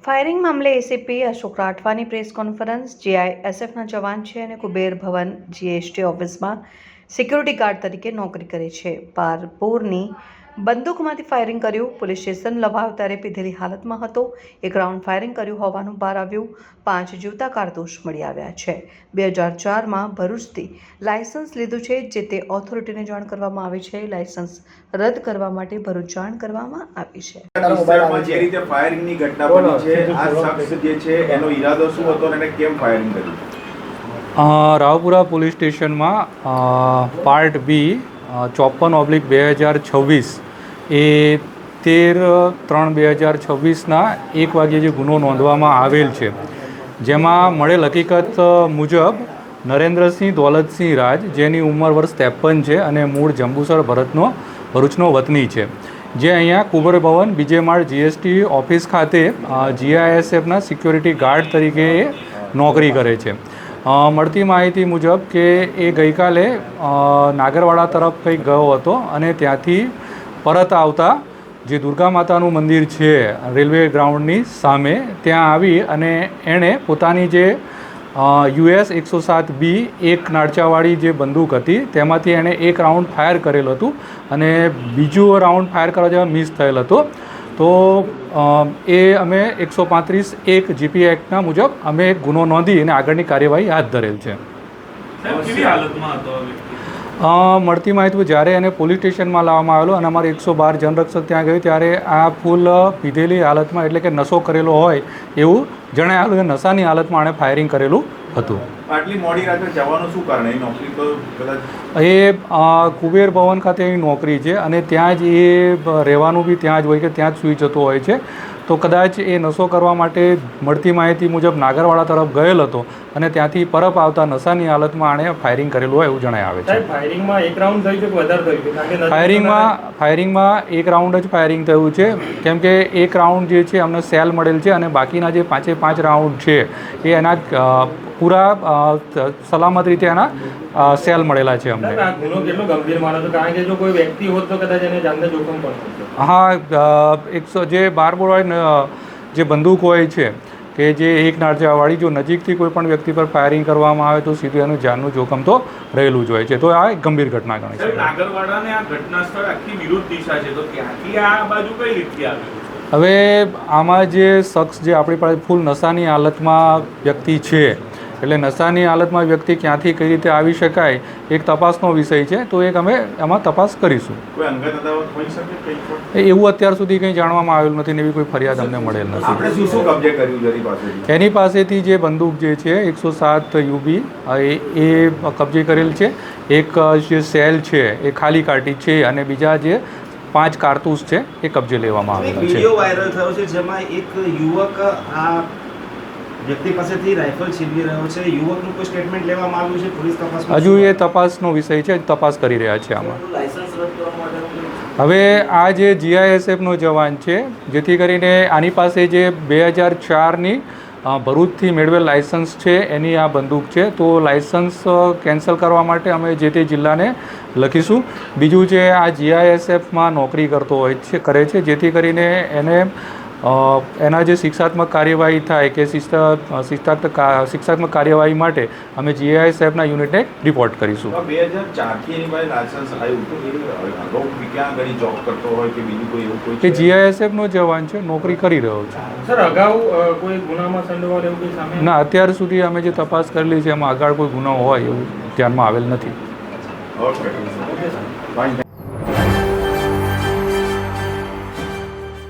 Firing મામલે ACP Ashok રાઠવાની press conference. જીઆઈએસએફના જવાન છે અને કુબેર ભવન જીએસટી ઓફિસમાં સિક્યુરિટી ગાર્ડ તરીકે નોકરી કરે છે. પારપુરની બંદૂકમાંથી ફાયરિંગ કર્યું. પોલીસ સ્ટેશન લવાવ ત્યારે પીધેલી હાલતમાં હતો. એક રાઉન્ડ ફાયરિંગ કર્યું હોવાનું બહાર આવ્યું. 5 જીવતા કારતૂસ મળી આવ્યા છે. 2004માં ભરૂચથી લાયસન્સ લીધું છે. જે તે ઓથોરિટીને જાણ કરવામાં આવી છે. લાયસન્સ રદ કરવા માટે ભરૂચ જાણ કરવામાં આવી છે. જે રીતે ફાયરિંગની ઘટના બની છે, આ શખ્સ જે છે એનો ઈરાદો શું હતો અને કેમ ફાયરિંગ કર્યું? રાવપુરા પોલીસ સ્ટેશનમાં પાર્ટ બી 54/2026 એ 13/3/2026ના 1 વાગ્યે જે ગુનો નોંધવામાં આવેલ છે, જેમાં મળેલ હકીકત મુજબ નરેન્દ્રસિંહ દોલતસિંહ રાજ, જેની ઉંમર વર્ષ 53 છે અને મૂળ જંબુસર ભરૂચનો વતની છે, જે અહીંયા કુબેર ભવન બીજે માળ જીએસટી ઓફિસ ખાતે જીઆઈએસએફના સિક્યોરિટી ગાર્ડ તરીકે નોકરી કરે છે. મળતી માહિતી મુજબ કે એ ગઈકાલે નાગરવાડા તરફ કંઈક ગયો હતો અને ત્યાંથી પરત આવતા જે દુર્ગા માતાનું મંદિર છે રેલવે ગ્રાઉન્ડની સામે, ત્યાં આવી અને એણે પોતાની જે US 107B એક નાળચાવાળી જે બંદૂક હતી તેમાંથી એણે એક રાઉન્ડ ફાયર કરેલું હતું અને બીજું રાઉન્ડ ફાયર કરવા જવા મિસ થયેલ હતો. તો એ અમે 135(1) GP એક્ટના મુજબ અમે એક ગુનો નોંધી અને આગળની કાર્યવાહી હાથ ધરેલ છે. મળતી માહિતી જ્યારે એને પોલીસ સ્ટેશનમાં લાવવામાં આવેલો અને અમારે 112 જનરક્ષક ત્યાં ગયું ત્યારે આ ફૂલ પીધેલી હાલતમાં, એટલે કે નશો કરેલો હોય એવું જણાયેલું. નશાની હાલતમાં આણે ફાયરિંગ કરેલું હતું. આટલી મોડી રાત્રે જવાનું શું કારણ? એ નોકરી તો કદાચ એ કુબેર ભવન ખાતે એની નોકરી છે અને ત્યાં જ એ રહેવાનું બી ત્યાં જ હોય કે ત્યાં જ સૂઈ જતો હોય છે. તો કદાચ એ નશો કરવા માટે મળતી માહિતી મુજબ નાગરવાડા તરફ ગયેલ હતો અને ત્યાંથી પરત આવતા નશાની હાલતમાં આણે ફાયરિંગ કરેલું હોય એવું જણાય આવે છે. ફાયરિંગમાં એક રાઉન્ડ થયું છે કે વધારે થયું છે? ફાયરિંગમાં એક રાઉન્ડ જ ફાયરિંગ થયું છે, કેમ કે એક રાઉન્ડ જે છે અમને સેલ મળેલ છે અને બાકીના જે 5 રાઉન્ડ છે એ એના પૂરા સલામત રીતે એના સેલ મળેલા છે અમને. ગુનો કેટલો ગંભીર માનો છો? કારણ કે જો કોઈ વ્યક્તિ હોત તો કદાચ એને જાનને જોખમ પડતું. હા, 100 જે 12 બોર જે બંદૂક હોય છે કે જે એક નાળચાવાળી, જો નજીકથી કોઈ પણ વ્યક્તિ પર ફાયરિંગ કરવામાં આવે તો સીધું એનું જાનનું જોખમ તો રહેલું જ હોય છે. તો આ એક ગંભીર ઘટના ગણાય છે. નાગરવાડાને આ ઘટના સ્થળ આખી વિરુદ્ધ દિશા છે, તો ત્યાંથી આ બાજુ કઈ રીતે આવ્યું? હવે આમાં જે શખ્સ જે આપણી પાસે ફૂલ નશાની હાલતમાં વ્યક્તિ છે, એટલે નશાની હાલતમાં વ્યક્તિ ક્યાંથી કઈ રીતે આવી શકાય એક તપાસનો વિષય છે. તો એક અમે એમાં તપાસ કરીશું. કોઈ અંગત અદાવત હોઈ શકે કંઈ? એવું અત્યાર સુધી કંઈ જાણવામાં આવેલું નથી ને એવી કોઈ ફરિયાદ અમને મળેલ નથી. આપણે શું કબજે કર્યું જેની પાસેથી? એની પાસેથી જે બંદૂક જે છે 107 UB એ કબજે કરેલ છે. એક જે સેલ છે એ ખાલી કાઢી છે અને બીજા જે 5 કારતૂસ છે એ કબજે લેવામાં આવેલા છે. વિડિયો વાયરલ થયો છે જેમાં એક યુવક આ વ્યક્તિ પાસેથી રાઇફલ છીનવી રહ્યો છે. યુવકનું કોઈ સ્ટેટમેન્ટ લેવામાં આવ્યું છે? પોલીસ તપાસમાં હજુ એ તપાસનો વિષય છે, તપાસ કરી રહ્યા છે આમાં. લાયસન્સ રદ કરવા માટે હવે આ જે જીઆઈએસએફનો જવાન છે, જેથી કરીને આની પાસે જે 2004ની ભરૂચથી મેળવેલ લાયસન્સ છે એની આ બંદૂક છે. તો લાયસન્સ કેન્સલ કરવા માટે અમે જે તે જિલ્લાને લખીશું. બીજું છે આ જીઆઈએસએફમાં નોકરી કરતો હોય છે, કરે છે, જેથી કરીને એને એના જે શિક્ષાત્મક કાર્યવાહી થાય કે શિક્ષાત્મક કાર્યવાહી માટે અમે જીઆઈએસએફના યુનિટને રિપોર્ટ કરીશું. 2004થી એની પાસે લાયસન્સ આવ્યું તો એ અગાઉ ક્યાં ઘણી જોબ કરતો હોય કે બીજું કોઈ એવું કોઈ? કે જીઆઈએસએફનો જવાન છે, નોકરી કરી રહ્યો છે. સર, અગાઉ કોઈ ગુનામાં સંડોવાયેલ એવું કોઈ સામે? ના, અત્યાર સુધી અમે જે તપાસ કરેલી છે એમાં આગળ કોઈ ગુનો હોય એવું ધ્યાનમાં આવેલ નથી. Okay, fine.